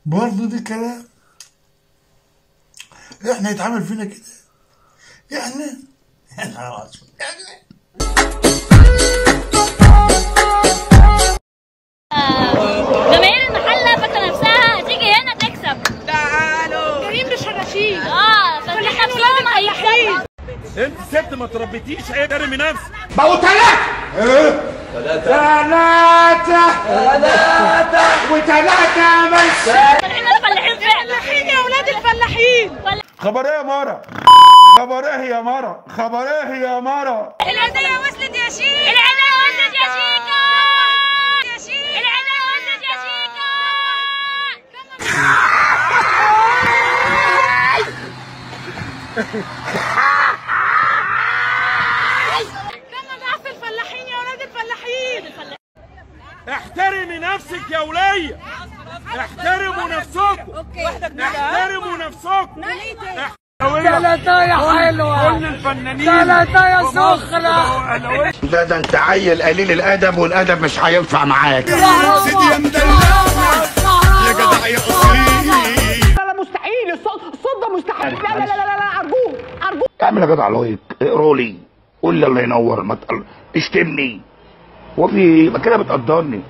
برضه دي كلام. احنا يتعامل فينا كده؟ احنا جماهير المحله فاكره نفسها تيجي هنا تكسب. تعالوا جايين بالشراشيب. فاكرين نفسهم هيكسبوا. انت ست ما تربيتيش، ارمي نفسك. بقوا ثلاثة وثلاثة بس. الفلاحين فلاحين يا ولاد الفلاحين. خبر ايه يا مارا؟ خبر ايه يا مارا؟ خبر ايه يا مارا؟ العيدية وصلت يا شيخ. العيدية وصلت يا شيخة. العيدية وصلت يا شيخة. كم ضعف الفلاحين يا ولاد الفلاحين. احترمي نفسك يا ولية. احترموا نفسكم. احترموا نفسكم. ثلاثة يا حلوة. كل الفنانين ثلاثة يا سخرة. ده انت عيل قليل الادب، والادب مش هينفع معاك. سيدي يا مدلع يا جدع يا اصيل. لا مستحيل، الصوت ده مستحيل. لا ارجوك. اعمل يا جدع لايك، اقرا لي، قول لي الله ينور، ما اشتمني. هو في كده بتقدرني.